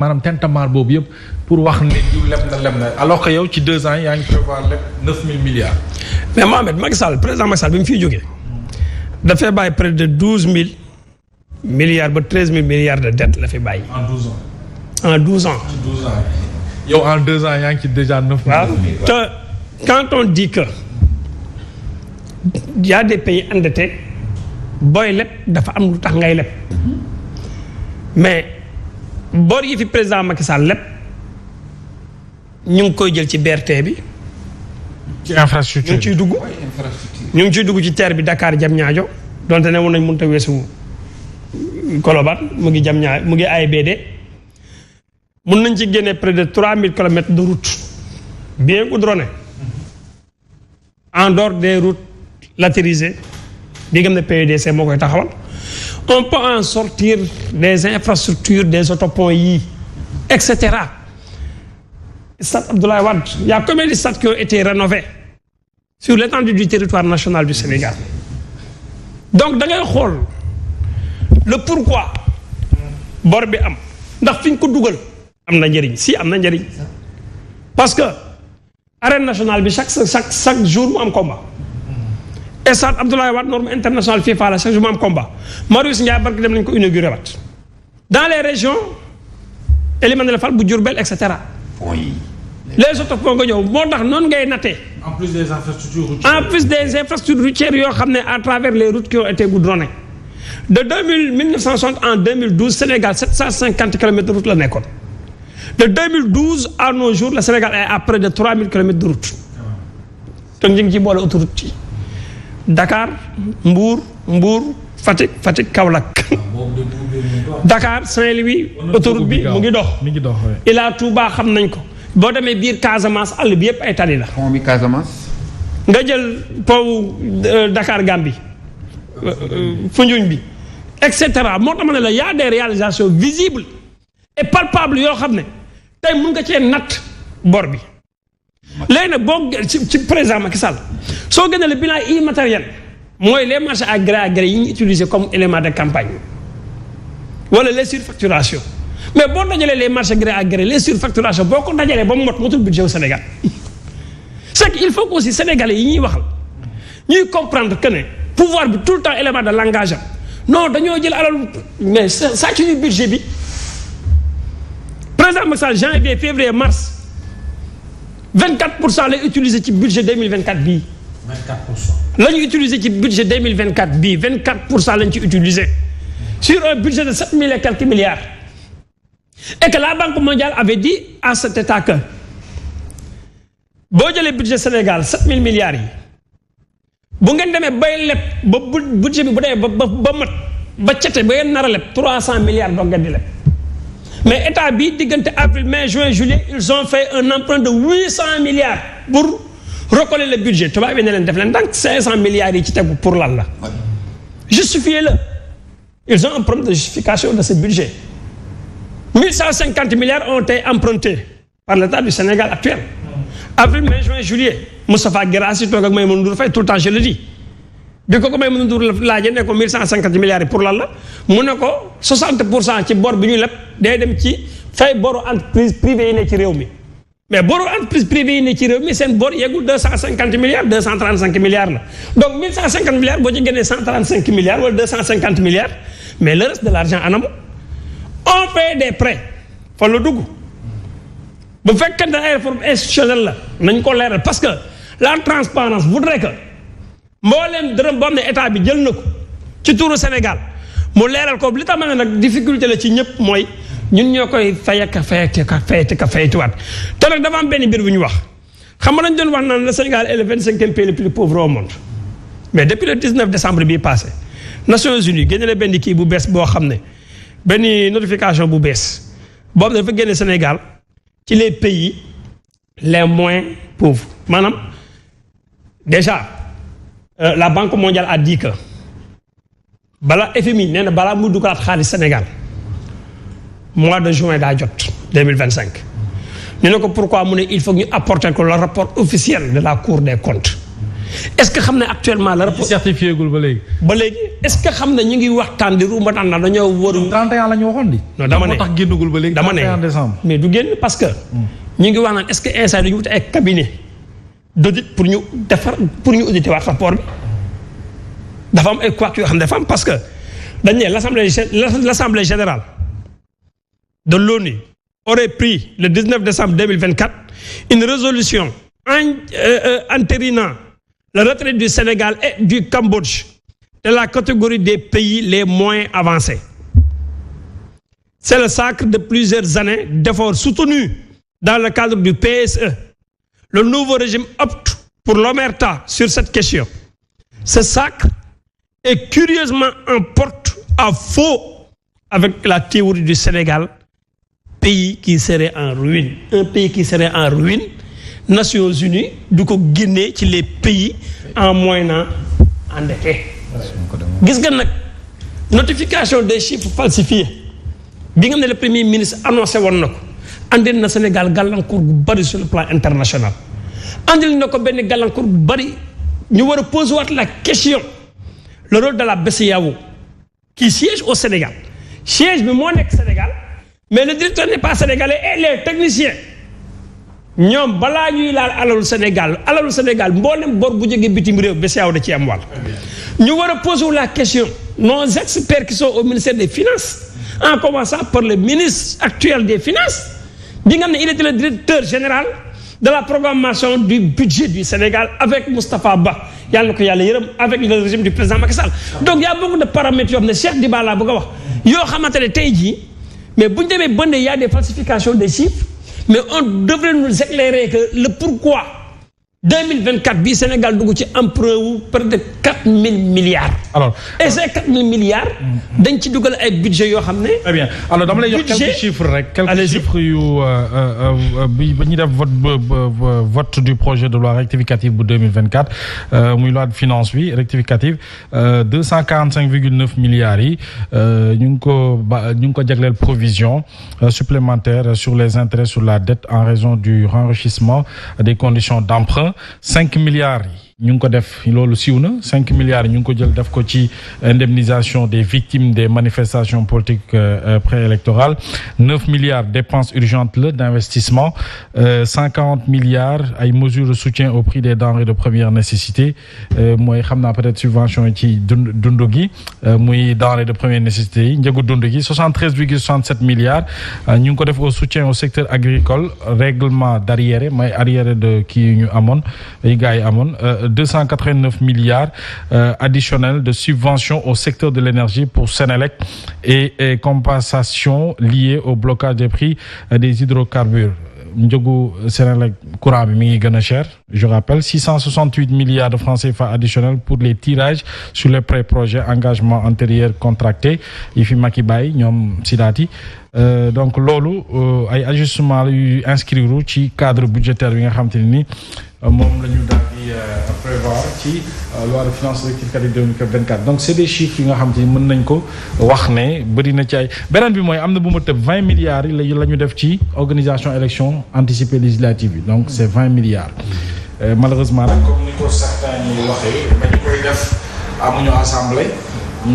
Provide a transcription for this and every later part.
maanaam tentamar boobu yëpp pour wax ne diw leb na alors que yow ci 2 ans yaa ngi prévoir leb 9000 milliards. mais Mohamed Macky Sall président Macky Sall bi mu fiy jógee dafay bàyyi près de 12000 milliards ba 13000 milliards de dette la fi bàyyi. en 12 ans. en 12 ans. yow en 2 ans yaa ngi ci déjà 9000. waaw te quand on dit que y a des pays endettés booy leb dafa am lu tax ngay leb mais. bor yi fi président Macky Sall lépp ñu ngi koy jël ci BRT bi. ci infrastructure ñu ngi ciy dugg. ñu ngi ciy dugg ci TER bi Dakar Diamniadio donte ne woon nañ mënut a weesu Colobane mu ngi Diamniadio mu ngi AIBD mun nañ ci génne près de 3000 kilomètres de route bien goudronnées en dehors des routes latéralisées bi nga xam ne PUDC moo koy taxawal. On peut en sortir des infrastructures, des autoponts, etc. Stade Abdoulaye Wade, il y a combien de stades qui ont été rénovés sur l'étendue du territoire national du Sénégal? Donc, da ngay xool le pourquoi bor bi am ndax fi ñu ko dugal am na njëriñ si am na njëriñ parce que arène nationale bi chaque jour mu am combat. Stade Abdoulaye Wade norme internationale FIFA la chaque jour mu am combat Marius Ndiaye barki dem nañu ko inauguré wat dans les régions Elimane Fall bu Diourbel et cetera. les autres ponts nga ñëw moo tax noonu ngay nattee. en plus des infrastructures routières. en plus des infrastructures routières yoo xam ne à travers les routes qui ont été goudronnées de 1960 en 2012 Sénégal 750 kilomètres de route la nekkoon de 2012 à nos jours le Sénégal est à près de 3000 kilomètres de route. te ñu ngi ci boole autoroute yi. Dakar Mbour Fatick Kaolack. Dakar Saint-Louis autoroute bi mu ngi dox. Ila Touba xam nañ ko boo demee biir Casamance àll bi yëpp ay tali la. pont bi Casamance. nga jël pont Dakar Gambie Foundiougne bi et cetera moo tax ma ne la y a des réalisations visibles et palpables yoo xam ne tey mun nga cee natt bor bi. léegi nag boo ci président Macky Sall soo gënee le bilan immatériel mooy les marchés à gré yi ñu utilisé comme élément de campagne wala les surfacturations mais boo dajalee les marchés gré à gré les surfacturations boo ko dajalee ba mu motul budget au Sénégal c'est qu'il faut que aussi sénégalais yi ñuy waxal ñuy comprendre que ne pouvoir bi tout le temps élément de langage am non dañoo jël alal mais saa ci ñu budget bi président Macky Sall janvier février mars 24% lay utiliser ci budget 2024 bii. 24%. la ñu utiliser ci budget 2024 bii 24% lañ ci utiliser sur un budget de 7000 et quelques milliards. et que la Banque mondiale avait dit à cet état que boo jëlee budget Sénégal 7000 milliards yi bu ngeen demee bay leb ba budget bi bu demee ba mat ba cete ba ngeen nar a leb 300 milliards doog ngeen di leb. mais état bi diggante avril mai juin juillet ils ont fait un emprunt de 800 milliards pour recoller le budget tubaab bi ne leen def leen donc 500 milliards yi ci tegu pour lan la. justifiez-le ils ont un problème de justification de ce budget 1150 milliards ont été empruntés par l'état du Sénégal actuel. avril mai juin juillet Moustapha Guirassy toog ak Maïmouna Ndour Faye tout le temps je le dis bi ko Maïmouna Ndour laajee ne ko 1150 milliards yi pour lan la mu ne ko 60% ci bor bi ñu leb day dem ci fay boru entreprise privée yi ne ci réew mi mais boru entreprise privée yi ne ci réew mi seen bor yeggul 250 milliards 235 milliards la donc 1150 milliards boo ci génnee 135 milliards wala 250 milliards mais le reste de l'argent anamu on fait des prêts fa la dugg bu fekkente ne ay réforme institutionnelle la nañ ko leeral parce que la transparence voudrait que mbooleem dërëm boo xam ne état bi jël na ko ci turu Sénégal mu leeral ko li tax ma ne nag difficulté la ci ñëpp mooy ñun ñoo koy fayatiwaat te nag dafa am benn mbir bu ñu wax xam nga dañ doon wax naan le Sénégal est le 25e pays le plus pauvre au monde mais depuis le 19 décembre bii passé Nations Unies génne na benn kii bu bees boo xam ne benn notification bu bees boo xam ne dafa génne Sénégal ci les pays les moins pauvres maanaam déjà la Banque mondiale a dit que balaa FMI nee na balaa muy dugalaat xaalis Sénégal mois de juin daa jot 2025 ñu ne ko pourquoi mu ne il faut que ñu apporter ko le rapport officiel de la Cour des comptes est-ce que xam ne actuellement la rapport certifié gul ba léegi. est-ce que xam ne ñu ngi waxtaan di ruumataan na dañoo waru 31 la ñu waxoon di. non dama ne moo tax génnagul ba léegi. dama ne 31 décembre. mais du génn parce que. ñu ngi wax naan est-ce que instant dañu wut ay cabinet d'audit pour ñu auditer waat rapport bi dafa am ay couac yoo xam ne dafa am parce que dañ ne l'assemblée générale de l'ONU aurait pris le 19 décembre 2024 une résolution entérinant le retrait du Sénégal et du Cambodge de la catégorie des pays les moins avancés. C'est le sacre de plusieurs années d'efforts soutenus dans le cadre du PSE. Le nouveau régime opte pour l'omerta sur cette question. Ce sacre est curieusement en porte-à-faux avec la théorie du Sénégal, pays qui serait en ruine. Un pays qui serait en ruine, Nations Unies du ko génnee ci les pays en moyennant endettés. Gis nga nag notification des chiffres falsifiés bi nga xam ne le premier ministre annoncé woon na ko andil na Sénégal gàllankoor gu bari sur le plan international andil na ko benn gàllankoor gu bari ñu war a poser waat la question le rôle de la BCEAO qui siège au Sénégal siège bi moo nekk Sénégal mais le directeur n'est pas sénégalais et les techniciens ñoom balaa ñuy laal alalu Sénégal mboolem bor bu jógee bitim réew BCEAO da ci am wàll ñu war a poser la question nos experts qui sont au ministère des Finances en commençant par le ministre actuel des Finances bi nga xam ne il était le directeur général de la programmation du budget du Sénégal avec Moustapha Ba yàlla na ko yàlla yërëm avec le régime du président Macky Sall donc y a beaucoup de paramètres yoo xam ne Cheikh Diba laa bëgg a wax yoo xamante ne tey jii mais bu ñu demee ba ne y a des falsifications des chiffres mais on devrait nous éclairer que le pourquoi 2024 bii Sénégal dugg ci emprunt wu près de 4000 milliards. alors et ces 4000 milliards. dañ ci dugal ay budget yoo xam ne. très bien alors dama lay jox quelques chiffres rek. quelques chiffres yu bi ba ñuy def vote du projet de loi rectificative bu 2024 muy loi de finance bi rectificative 245,9 milliards yi ñu ngi ko jagleel provision supplémentaire sur les intérêts sur la dette en raison du renchérissement des conditions d'emprunt. 5 milliards yi ñu ngi ko def loolu siiw na 5 milliards yi ñu ngi ko jël def ko ci indemnisation des victimes des manifestations politiques préélectorales 9 milliards dépenses urgentes la d'investissement 140 milliards ay mesures de soutien au prix des denrées de première nécessité mooy xam naa peut-être subvention yi ci dund gi muy denrées de première nécessité yi njëgu dund gi 73,67 milliards ñu ngi ko def au soutien au secteur agricole règlement d'arriéré mooy arriéré de kii ñu amoon ay gars yi amoon 289 milliards additionnels de subventions au secteur de l'énergie pour Sénélec et compensation liée au blocage des prix des hydrocarbures njëgu Sénélec courant bi mi ngi gën a cher je rappelle 668 milliards de francs CFA additionnels pour les tirages sur les pré-projets engagements antérieurs contractés yi fi Macky bàyyi ñoom Sidaati donc loolu ay ajustement yu inscrire ci cadre budgétaire bi nga xam te ne ni moom la ñu daal di prévoir ci loi de finances rectificative 2024 donc c'est des chiffres yi nga xam te ni mën nañ ko wax ne bëri na ci ay beneen bi mooy am na bu ma tëb 20 milliards yi la ñu def ci organisation élection anticipée législative yi donc c'est 20 milliards malheureusement nag comme ni ko certains ñi waxee dañu koy def amuñu assemblée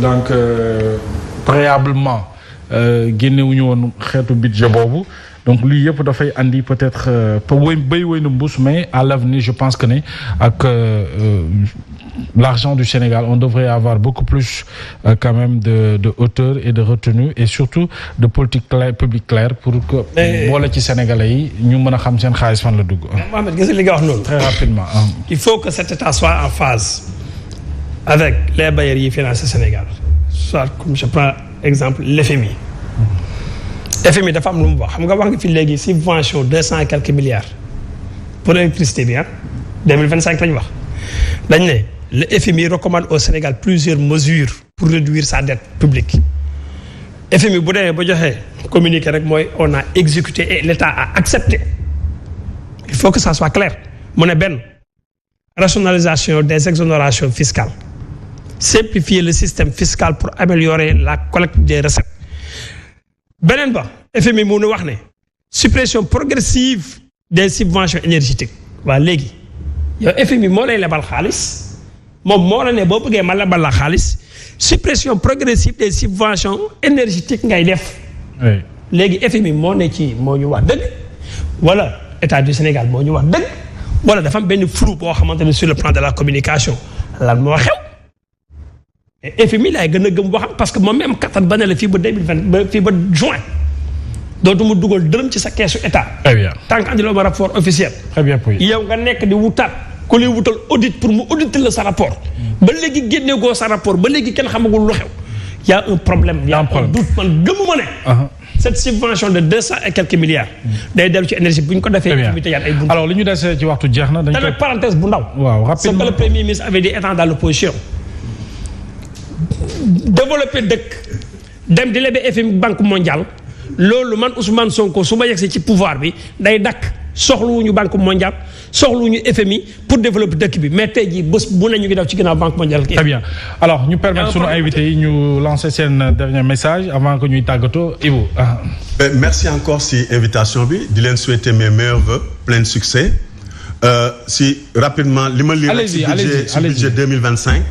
donc préalablement génnewuñu woon xeetu budget boobu donc lii yëpp dafay andi peut-être béy woy na mbuus mais à l'avenir je pense que ne ak l'argent du Sénégal on devrait avoir beaucoup plus quand même de hauteur et de retenue et surtout de politique publique claire pour que boole ci Sénégalais yi ñu mën a xam seen xaalis fan la dugg. Mohamed gis li nga wax noonu. Très rapidement. Il faut que cet État soit en phase avec les bailleurs yi financent Sénégal soit comme je prends exemple l'FMI. FMI dafa am lu mu wax xam nga wax nga fi léegi subvention 200 et quelques milliards pour l'électricité bi 2025 la ñu wax dañ ne le FMI recommande au Sénégal plusieurs mesures pour réduire sa dette publique FMI bu demee ba joxee communiqué rek mooy on a exécuté et l'État a accepté il faut que ça soit clair mu ne benn rationalisation des exonérations fiscales simplifier le système fiscal pour améliorer la collecte des recettes beneen ba FMI mu nu wax ne suppression progressive des subventions énergétiques waa léegi yow FMI moo lay lebal xaalis moom moo la ne boo bëggee ma lebal la xaalis suppression progressive des subventions énergétiques ngay def. léegi FMI moo ne ci moo ñu wax dëgg wala état du Sénégal moo ñu wax dëgg wala dafa am benn flou boo xamante ne sur le plan de la communication lan moo xew. FMI laay gën a gëm waxam parce que moom même kattan ba ne la fii ba 2020 ba fii ba juin dootuma dugal dërëm ci sa keesu état. très bien tant que andiloo ma rapport officiel. très bien yow nga nekk di wutaat ku lay wutal audit pour mu auditer la sa rapport. ba léegi génne goo sa rapport ba léegi kenn xamagul lu xew. y a un problème. y a un doute man gëmuma ne. cette subvention de 200 et quelques milliards. day dellu ci énergie bu ñu ko defee. ay buntu. alors li ñu dese ci waxtu jeex na. dañu koy parenthèse bu ndaw. waaw rapidement ce que le premier ministre avait dit étant dans l'opposition. développer dëkk dem di lebe FMI banque mondiale loolu man Ousmane Sonko su ma yegsee ci pouvoir bi day dakk soxluwuñu banque mondiale soxluwuñu FMI pour développer dëkk bi mais tey jii bés bu ne ñu ngi daw ci ginnaaw banque mondiale. très bien alors ñu permettre sunu invité yi ñu lancer seen dernier message avant que ñuy tàggatoo Ibou. merci encore si invitation bi di leen souhaiter mes meilleurs vœux plein de succès si rapidement li ma lire ci budget 2025.